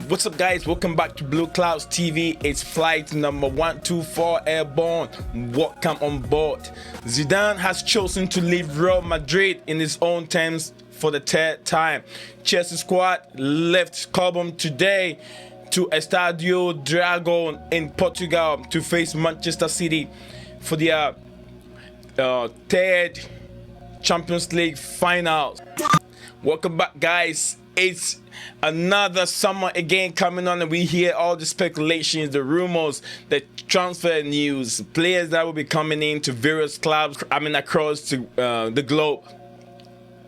What's up, guys? Welcome back to Blue Clouds TV. It's flight number 124 airborne. Welcome on board. Zidane has chosen to leave Real Madrid in his own terms for the third time. Chelsea squad left Cobham today to Estadio Dragão in Portugal to face Manchester City for their third Champions League final. Welcome back, guys. It's another summer again coming on, and we hear all the speculations, the rumors, the transfer news, players that will be coming in to various clubs, across the globe.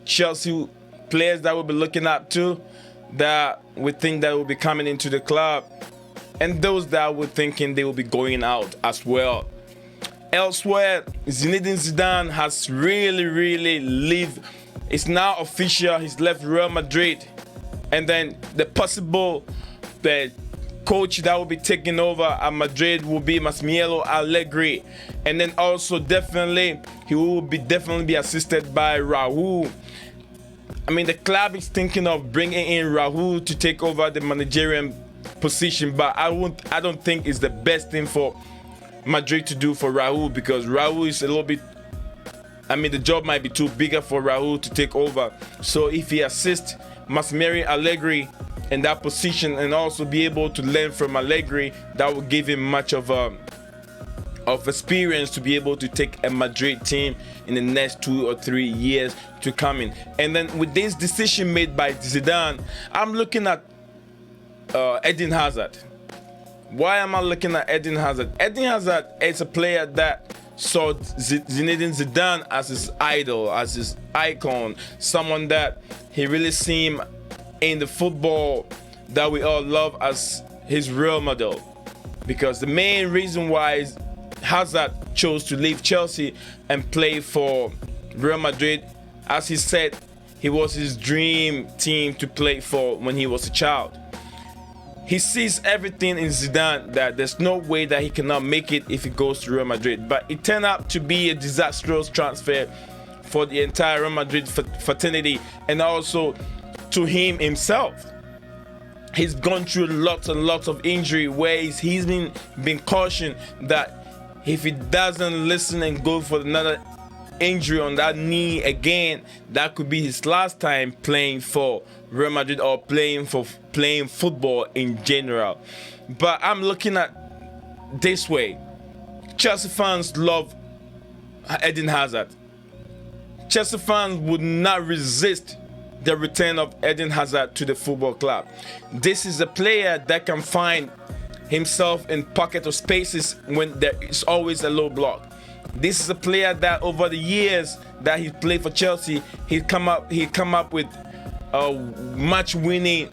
Chelsea players that we'll be looking up to, that we think that will be coming into the club, and those that we're thinking they will be going out as well. Elsewhere, Zinedine Zidane has really lived. It's now official. He's left Real Madrid. And then the coach that will be taking over at Madrid will be Massimiliano Allegri. And then also he will definitely be assisted by Raul. The club is thinking of bringing in Raul to take over the managerial position, but I don't think it's the best thing for Madrid to do for Raul, because Raul is a little bit, the job might be too bigger for Raul to take over. So if he assists Massimiliano Allegri in that position and also be able to learn from Allegri, that will give him much of experience to be able to take a Madrid team in the next 2 or 3 years to come in. And then with this decision made by Zidane, I'm looking at Eden Hazard. Why am I looking at Eden Hazard? Eden Hazard is a player that saw Zinedine Zidane as his idol, as his icon, someone that he really seen in the football that we all love as his role model. Because the main reason why Hazard chose to leave Chelsea and play for Real Madrid, as he said, he was his dream team to play for when he was a child. He sees everything in Zidane that there's no way that he cannot make it if he goes to Real Madrid. But it turned out to be a disastrous transfer for the entire Real Madrid fraternity, and also to him himself. He's gone through lots and lots of injury where he's been cautioned that if he doesn't listen and go for another injury on that knee again, that could be his last time playing for Real Madrid or playing football in general. But I'm looking at this way. Chelsea fans love Eden Hazard. Chelsea fans would not resist the return of Eden Hazard to the football club. This is a player that can find himself in pocket of spaces when there is always a low block. This is a player that over the years that he played for Chelsea, he come up with a match-winning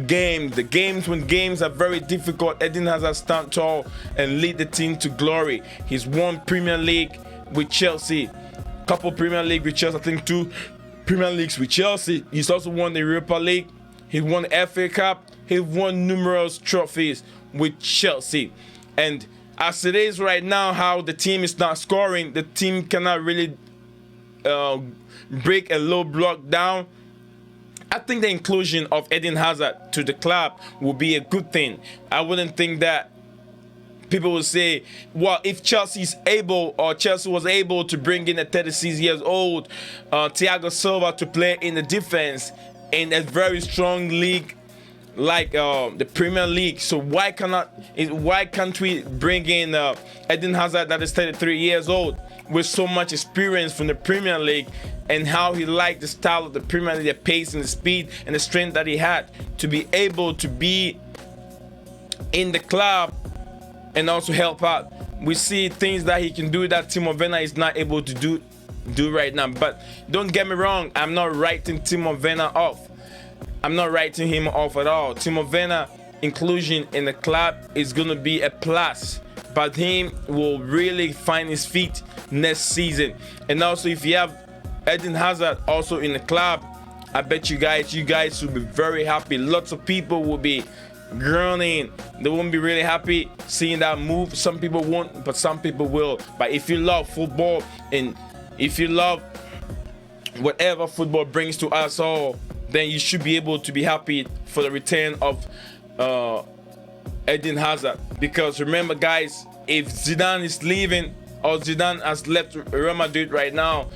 game. The games when games are very difficult, Eden Hazard stand tall and lead the team to glory. He's won Premier League with Chelsea, couple Premier League with Chelsea, I think 2 Premier Leagues with Chelsea. He's also won the Europa League. He won the FA Cup. He won numerous trophies with Chelsea. And as it is right now, how the team is not scoring, the team cannot really break a low block down. I think the inclusion of Eden Hazard to the club will be a good thing. I wouldn't think that people will say, well, if Chelsea was able to bring in a 36 years old Thiago Silva to play in the defense in a very strong league like the Premier League, so why can't we bring in Eden Hazard that is 33 years old with so much experience from the Premier League, and how he liked the style of the Premier League, the pace and the speed and the strength that he had to be able to be in the club and also help out. We see things that he can do that Timo Werner is not able to do right now. But don't get me wrong, I'm not writing Timo Werner off. I'm not writing him off at all. Timo Werner inclusion in the club is going to be a plus, but him will really find his feet next season. And also, if you have Eden Hazard also in the club, I bet you guys will be very happy. Lots of people will be groaning. They won't be really happy seeing that move. Some people won't, but some people will. But if you love football and if you love whatever football brings to us all, then you should be able to be happy for the return of Eden Hazard. Because remember, guys, if Zidane is leaving or Zidane has left Real Madrid right now,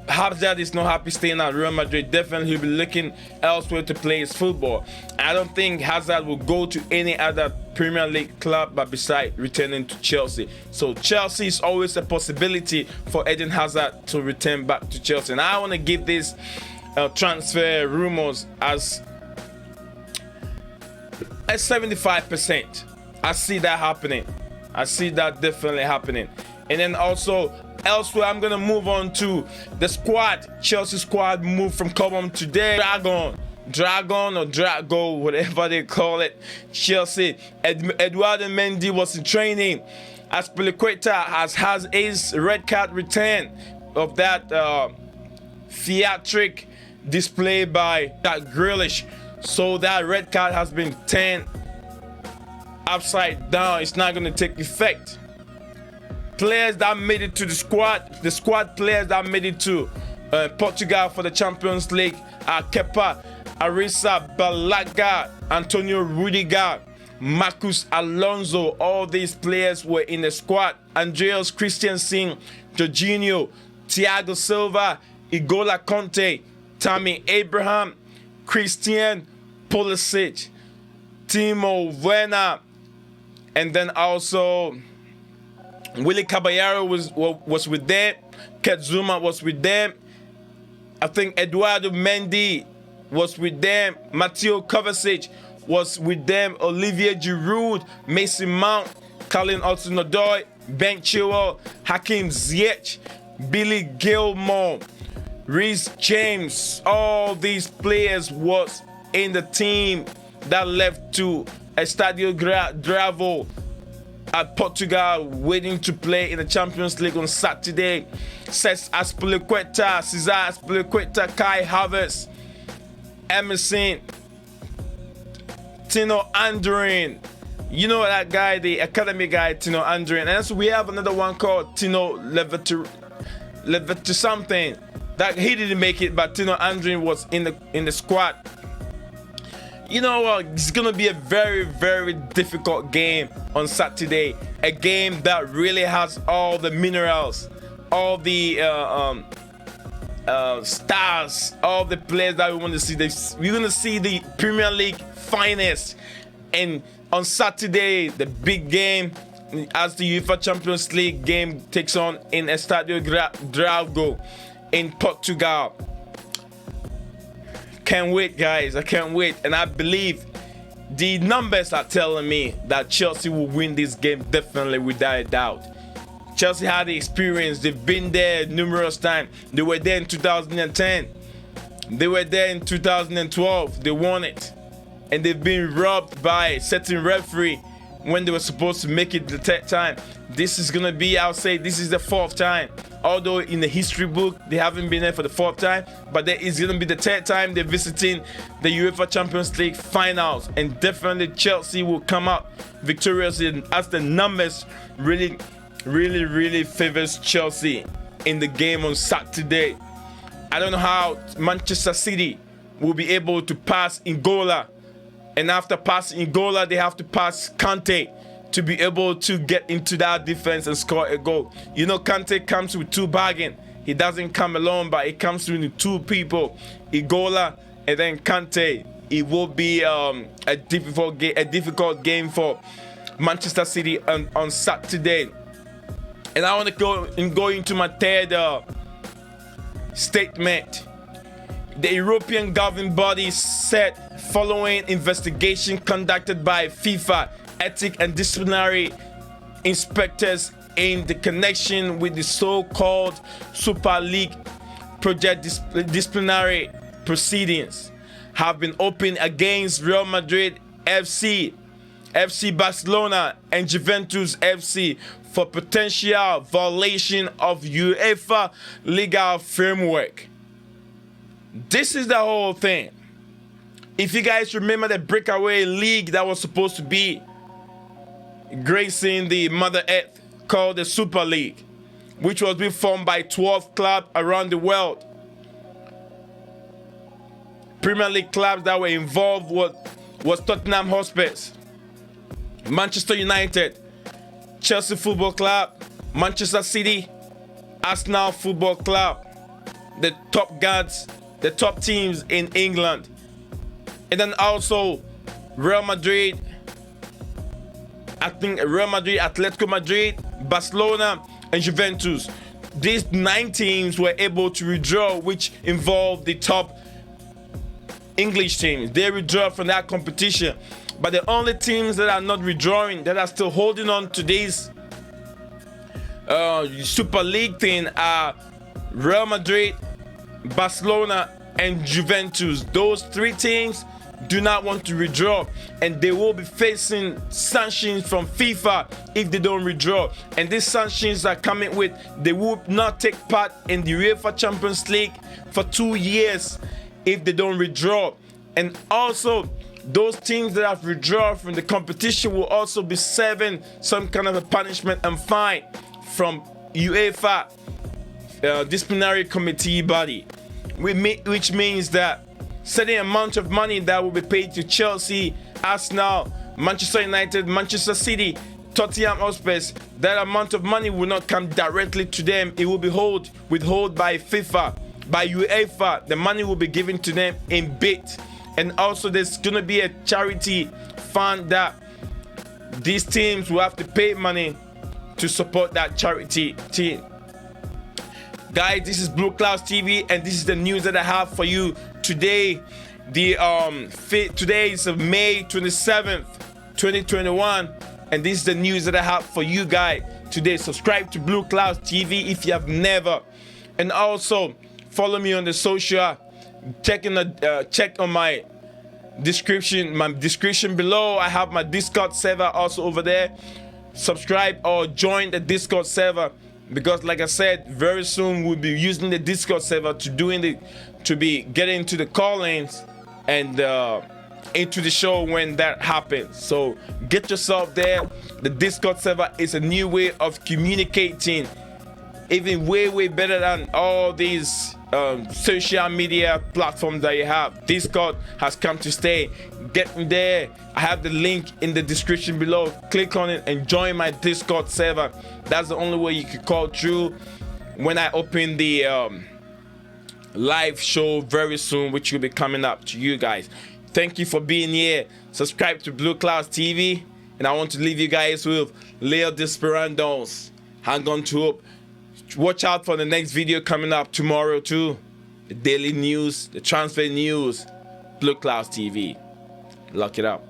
Hazard is not happy staying at Real Madrid. Definitely he'll be looking elsewhere to play his football. I don't think Hazard will go to any other Premier League club but besides returning to Chelsea. So Chelsea is always a possibility for Eden Hazard to return back to Chelsea. And I want to give this transfer rumors as at 75%. I see that happening. I see that definitely happening. And then also elsewhere, I'm gonna move on to the squad. Chelsea squad moved from Cobham today. Dragon or Drago, whatever they call it. Chelsea. Eduardo Mendy was in training. Azpilicueta has his red card return of that theatric display by that Grealish. So that red card has been turned upside down. It's not going to take effect. Players that made it to the squad players that made it to Portugal for the Champions League are Kepa Arrizabalaga, Antonio Rudiger, Marcus Alonso. All these players were in the squad. Andreas Christensen, Jorginho, Thiago Silva, Igola Conte, Tammy Abraham, Christian Pulisic, Timo Werner, and then also Willy Caballero was with them. Kurt Zouma was with them. I think Eduardo Mendy was with them. Mateo Kovacic was with them. Olivier Giroud, Mason Mount, Colin Hudson-Odoi, Ben Chilwell, Hakim Ziyech, Billy Gilmore, Reece James. All these players was in the team that left to Estadio Dravo at Portugal, waiting to play in the Champions League on Saturday. Cesar Azpilicueta, Kai Havertz, Emerson, Tino Andrin. You know that guy, the academy guy, Tino Andrin. And so we have another one called Tino Levetu something. That he didn't make it, but Tino Andrin was in the squad. You know, it's going to be a very, very difficult game on Saturday. A game that really has all the minerals, all the stars, all the players that we want to see. We're going to see the Premier League finest. And on Saturday, the big game, as the UEFA Champions League game takes on in Estadio Dragao in Portugal. Can't wait, guys. I can't wait. And I believe the numbers are telling me that Chelsea will win this game definitely, without a doubt. Chelsea had the experience. They've been there numerous times. They were there in 2010. They were there in 2012. They won it. And they've been robbed by a certain referee when they were supposed to make it the third time. This is going to be, I'll say, this is the fourth time. Although in the history book, they haven't been there for the fourth time. But there is going to be the third time they're visiting the UEFA Champions League finals. And definitely Chelsea will come out victorious, as the numbers really favors Chelsea in the game on Saturday. I don't know how Manchester City will be able to pass Ngola. And after passing Ngola, they have to pass Kante to be able to get into that defense and score a goal. You know, Kante comes with two bagging. He doesn't come alone, but he comes with two people, Ngola and then Kante. It will be a difficult game for Manchester City on Saturday. And I want to go into my third statement. The European governing body said, following investigation conducted by FIFA ethic and disciplinary inspectors in the connection with the so-called Super League project, disciplinary proceedings have been opened against Real Madrid FC, FC Barcelona, and Juventus FC for potential violation of UEFA legal framework. This is the whole thing. If you guys remember the breakaway league that was supposed to be gracing the Mother Earth, called the Super League, which was being formed by 12 clubs around the world. Premier League clubs that were involved was Tottenham Hotspur, Manchester United, Chelsea Football Club, Manchester City, Arsenal Football Club, the top guards, the top teams in England. And then also Real Madrid, I think Real Madrid, Atletico Madrid, Barcelona, and Juventus. These 9 teams were able to withdraw, which involved the top English teams. They withdraw from that competition. But the only teams that are not withdrawing, that are still holding on to this Super League thing, are Real Madrid, Barcelona, and Juventus. Those 3 teams do not want to withdraw, and they will be facing sanctions from FIFA if they don't withdraw. And these sanctions are coming with, they will not take part in the UEFA Champions League for 2 years if they don't withdraw. And also, those teams that have withdrawn from the competition will also be serving some kind of a punishment and fine from UEFA disciplinary committee body, which means that certain amount of money that will be paid to Chelsea, Arsenal, Manchester United, Manchester City, Tottenham Hotspur, that amount of money will not come directly to them. It will be withheld by FIFA, by UEFA. The money will be given to them in bits. And also there's going to be a charity fund that these teams will have to pay money to support that charity team. Guys, this is Blue Clouds TV, and this is the news that I have for you today. Today is May 27th, 2021, and this is the news that I have for you guys today. Subscribe to Blue Clouds TV if you have never, and also follow me on the social. Check on my description below. I have my Discord server also over there. Subscribe or join the Discord server, because like I said, very soon we'll be using the Discord server to be getting into the call-ins and into the show when that happens. So get yourself there. The Discord server is a new way of communicating, even way better than all these social media platforms that you have. Discord has come to stay. Get me there. I have the link in the description below. Click on it and join my Discord server. That's the only way you can call through when I open the live show very soon, which will be coming up to you guys. Thank you for being here. Subscribe to Blue Clouds TV, and I want to leave you guys with Leo Desperandos. Hang on to hope. Watch out for the next video coming up tomorrow too. The daily news, the transfer news. Blue Clouds TV. Lock it up.